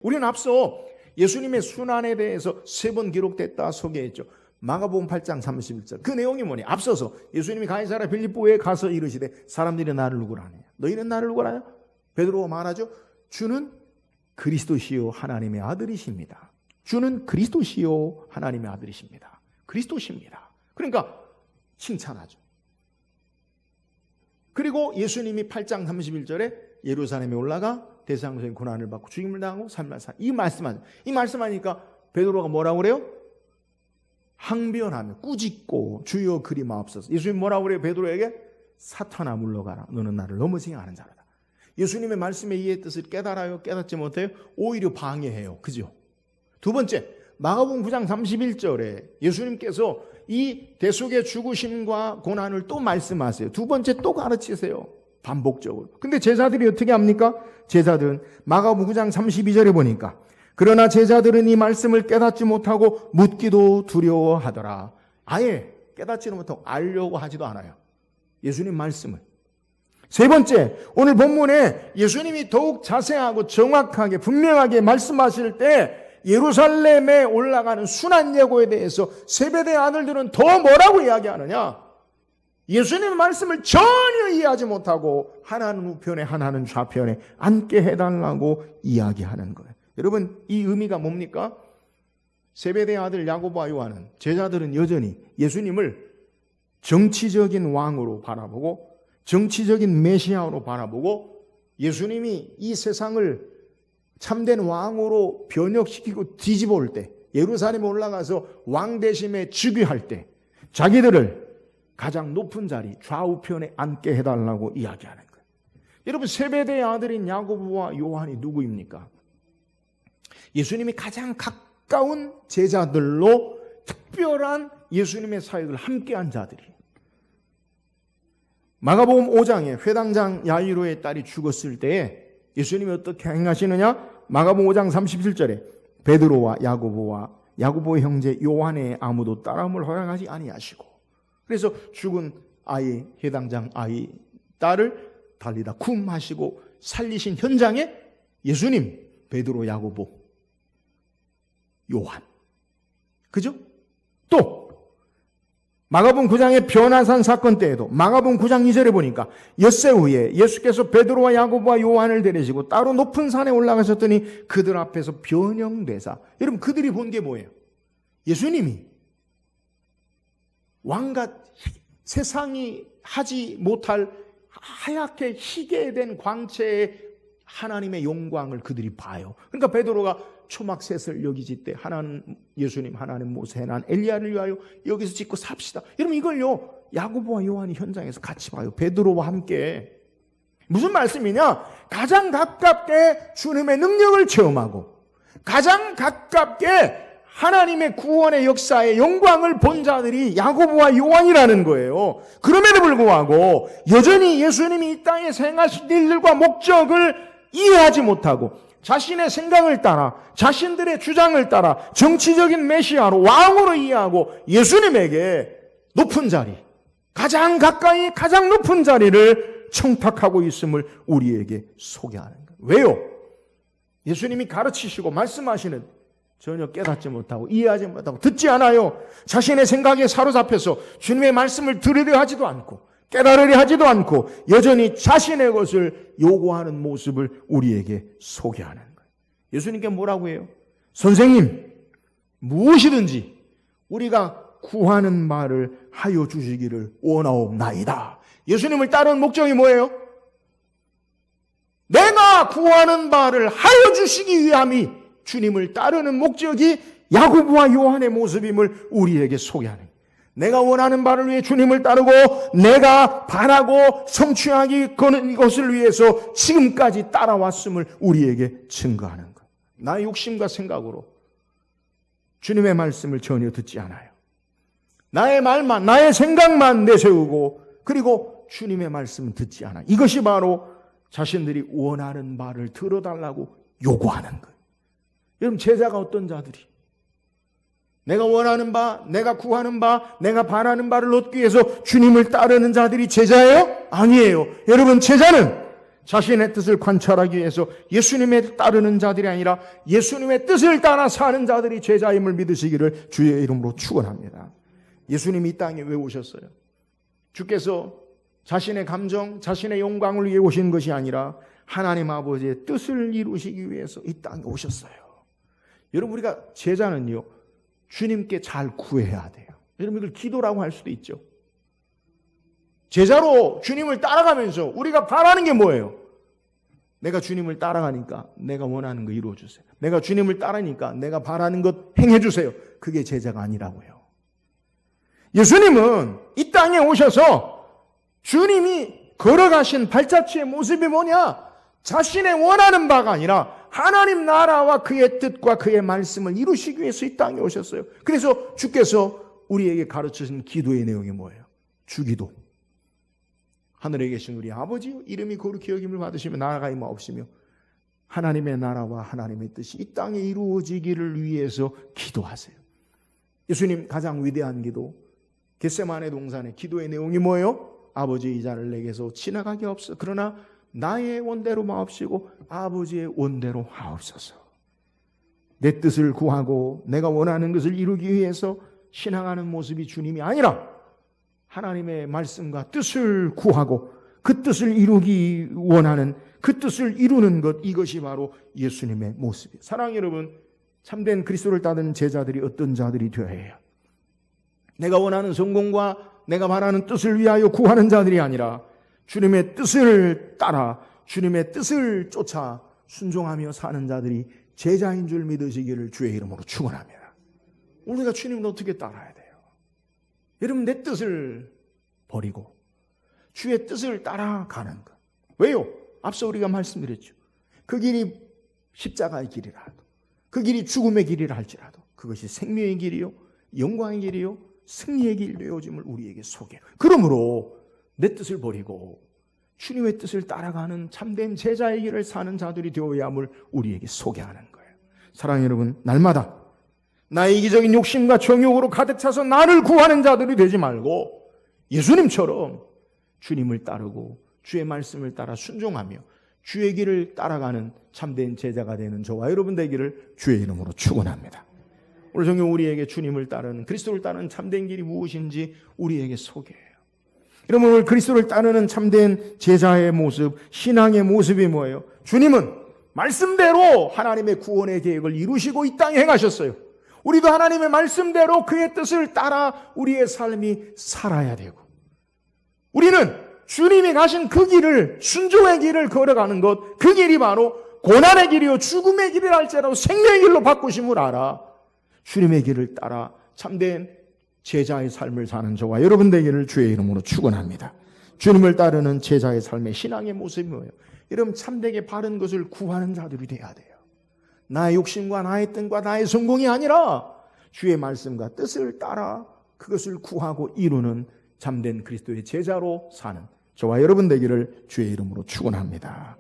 우리는 앞서 예수님의 순환에 대해서 3번 기록됐다 소개했죠. 마가복음 8장 31절. 그 내용이 뭐냐? 앞서서 예수님이 가이사랴 빌립보에 가서 이르시되 사람들이 나를 누구라 하느냐? 너희는 나를 누구라 하냐? 베드로가 말하죠. 주는 그리스도시요 하나님의 아들이십니다. 주는 그리스도시요 하나님의 아들이십니다. 그리스도십니다. 그러니까 칭찬하죠. 그리고 예수님이 8장 31절에 예루살렘에 올라가 대상적인 고난을 받고 죽임을 당하고 삶을 사. 이 말씀하니까 베드로가 뭐라고 그래요? 항변하며 꾸짖고 주여 그리 마옵소서. 예수님 뭐라고 그래요? 베드로에게 사탄아 물러가라. 너는 나를 넘어지게 하는 자라다. 예수님의 말씀에 이해의 뜻을 깨달아요? 깨닫지 못해요? 오히려 방해해요. 그죠? 두 번째, 마가복음 9장 31절에 예수님께서 이 대속의 죽으심과 고난을 또 말씀하세요. 두 번째 또 가르치세요. 반복적으로. 근데 제자들이 어떻게 합니까? 제자들은 마가복음 9장 32절에 보니까 그러나 제자들은 이 말씀을 깨닫지 못하고 묻기도 두려워하더라. 아예 깨닫지는 못하고 알려고 하지도 않아요. 예수님 말씀을. 세 번째, 오늘 본문에 예수님이 더욱 자세하고 정확하게 분명하게 말씀하실 때 예루살렘에 올라가는 순환 예고에 대해서 세베대 아들들은 더 뭐라고 이야기하느냐? 예수님의 말씀을 전혀 이해하지 못하고 하나는 우편에 하나는 좌편에 앉게 해달라고 이야기하는 거예요. 여러분, 이 의미가 뭡니까? 세베대 아들 야고보와 요한은, 제자들은 여전히 예수님을 정치적인 왕으로 바라보고 정치적인 메시아로 바라보고 예수님이 이 세상을 참된 왕으로 변혁시키고 뒤집어 올 때, 예루살렘에 올라가서 왕 대심에 즉위할 때 자기들을 가장 높은 자리 좌우편에 앉게 해달라고 이야기하는 거예요. 여러분, 세베대의 아들인 야고보와 요한이 누구입니까? 예수님이 가장 가까운 제자들로 특별한 예수님의 사역을 함께한 자들이에요. 마가복음 5장에 회당장 야이로의 딸이 죽었을 때에 예수님이 어떻게 행하시느냐? 마가복음 5장 37절에 베드로와 야고보의 형제 요한의 아무도 따라옴을 허락하지 아니하시고, 그래서 죽은 아이, 회당장 아이 딸을 달리다 쿰하시고 살리신 현장에 예수님, 베드로, 야고보, 요한. 그죠? 또 마가복음 9장의 변화산 사건 때에도 마가복음 9장 2절에 보니까 엿새 후에 예수께서 베드로와 야고보와 요한을 데리시고 따로 높은 산에 올라가셨더니 그들 앞에서 변형되사. 여러분, 그들이 본 게 뭐예요? 예수님이 왕같 세상이 하지 못할 하얗게 희게 된 광채의 하나님의 영광을 그들이 봐요. 그러니까 베드로가 초막셋을 여기 짓되 하나는 예수님, 하나는 모세, 난 엘리야를 위하여 여기서 짓고 삽시다. 여러분, 이걸요 야고보와 요한이 현장에서 같이 봐요. 베드로와 함께. 무슨 말씀이냐? 가장 가깝게 주님의 능력을 체험하고 가장 가깝게 하나님의 구원의 역사의 영광을 본 자들이 야고보와 요한이라는 거예요. 그럼에도 불구하고 여전히 예수님이 이 땅에 행하신 일들과 목적을 이해하지 못하고 자신의 생각을 따라 자신들의 주장을 따라 정치적인 메시아로 왕으로 이해하고 예수님에게 높은 자리, 가장 가까이 가장 높은 자리를 청탁하고 있음을 우리에게 소개하는 거예요. 왜요? 예수님이 가르치시고 말씀하시는 전혀 깨닫지 못하고 이해하지 못하고 듣지 않아요. 자신의 생각에 사로잡혀서 주님의 말씀을 들으려 하지도 않고 깨달으려 하지도 않고 여전히 자신의 것을 요구하는 모습을 우리에게 소개하는 거예요. 예수님께 뭐라고 해요? 선생님, 무엇이든지 우리가 구하는 말을 하여 주시기를 원하옵나이다. 예수님을 따르는 목적이 뭐예요? 내가 구하는 바를 하여 주시기 위함이 주님을 따르는 목적이 야고보와 요한의 모습임을 우리에게 소개하는 거예요. 내가 원하는 바를 위해 주님을 따르고 내가 바라고 성취하기 거는 것을 위해서 지금까지 따라왔음을 우리에게 증거하는 거예요. 나의 욕심과 생각으로 주님의 말씀을 전혀 듣지 않아요. 나의 말만, 나의 생각만 내세우고 그리고 주님의 말씀은 듣지 않아요. 이것이 바로 자신들이 원하는 바를 들어달라고 요구하는 거예요. 여러분, 제자가 어떤 자들이? 내가 원하는 바, 내가 구하는 바, 내가 바라는 바를 얻기 위해서 주님을 따르는 자들이 제자예요? 아니에요. 여러분, 제자는 자신의 뜻을 관찰하기 위해서 예수님의 따르는 자들이 아니라 예수님의 뜻을 따라 사는 자들이 제자임을 믿으시기를 주의 이름으로 축원합니다. 예수님이 이 땅에 왜 오셨어요? 주께서 자신의 감정, 자신의 영광을 위해 오신 것이 아니라 하나님 아버지의 뜻을 이루시기 위해서 이 땅에 오셨어요. 여러분, 우리가 제자는요, 주님께 잘 구해야 돼요. 여러분, 이걸 기도라고 할 수도 있죠. 제자로 주님을 따라가면서 우리가 바라는 게 뭐예요? 내가 주님을 따라가니까 내가 원하는 거 이루어주세요. 내가 주님을 따르니까 내가 바라는 것 행해주세요. 그게 제자가 아니라고요. 예수님은 이 땅에 오셔서 주님이 걸어가신 발자취의 모습이 뭐냐? 자신의 원하는 바가 아니라 하나님 나라와 그의 뜻과 그의 말씀을 이루시기 위해서 이 땅에 오셨어요. 그래서 주께서 우리에게 가르치신 기도의 내용이 뭐예요? 주기도. 하늘에 계신 우리 아버지요, 이름이 거룩히 여김을 받으시며 나라가 임하옵시며 하나님의 나라와 하나님의 뜻이 이 땅에 이루어지기를 위해서 기도하세요. 예수님 가장 위대한 기도, 겟세마네 동산의 기도의 내용이 뭐예요? 아버지, 이 잔을 내게서 지나가게 없어. 그러나 나의 원대로 마옵시고 아버지의 원대로 하옵소서. 내 뜻을 구하고 내가 원하는 것을 이루기 위해서 신앙하는 모습이 주님이 아니라 하나님의 말씀과 뜻을 구하고 그 뜻을 이루기 원하는, 그 뜻을 이루는 것, 이것이 바로 예수님의 모습이에요. 사랑하는 여러분, 참된 그리스도를 따르는 제자들이 어떤 자들이 되어야 해요? 내가 원하는 성공과 내가 바라는 뜻을 위하여 구하는 자들이 아니라 주님의 뜻을 따라 주님의 뜻을 쫓아 순종하며 사는 자들이 제자인 줄 믿으시기를 주의 이름으로 축원합니다. 우리가 주님을 어떻게 따라야 돼요? 여러분, 내 뜻을 버리고 주의 뜻을 따라가는 것. 왜요? 앞서 우리가 말씀드렸죠. 그 길이 십자가의 길이라도, 그 길이 죽음의 길이라 할지라도 그것이 생명의 길이요, 영광의 길이요, 승리의 길 되어짐을 우리에게 소개해요. 그러므로 내 뜻을 버리고 주님의 뜻을 따라가는 참된 제자의 길을 사는 자들이 되어야 함을 우리에게 소개하는 거예요. 사랑하는 여러분, 날마다 나의 이기적인 욕심과 정욕으로 가득 차서 나를 구하는 자들이 되지 말고 예수님처럼 주님을 따르고 주의 말씀을 따라 순종하며 주의 길을 따라가는 참된 제자가 되는 저와 여러분 되기를 주의 이름으로 축원합니다. 오늘 성경 우리에게 주님을 따르는, 그리스도를 따르는 참된 길이 무엇인지 우리에게 소개해요. 여러분, 오늘 그리스도를 따르는 참된 제자의 모습, 신앙의 모습이 뭐예요? 주님은 말씀대로 하나님의 구원의 계획을 이루시고 이 땅에 행하셨어요. 우리도 하나님의 말씀대로 그의 뜻을 따라 우리의 삶이 살아야 되고, 우리는 주님이 가신 그 길을, 순종의 길을 걸어가는 것, 그 길이 바로 고난의 길이요 죽음의 길이라 할지라도 생명의 길로 바꾸심을 알아 주님의 길을 따라 참된 제자의 삶을 사는 저와 여러분 되기를 주의 이름으로 축원합니다. 주님을 따르는 제자의 삶의 신앙의 모습이 뭐예요? 여러분, 참되게 바른 것을 구하는 자들이 돼야 돼요. 나의 욕심과 나의 뜻과 나의 성공이 아니라 주의 말씀과 뜻을 따라 그것을 구하고 이루는 참된 그리스도의 제자로 사는 저와 여러분 되기를 주의 이름으로 축원합니다.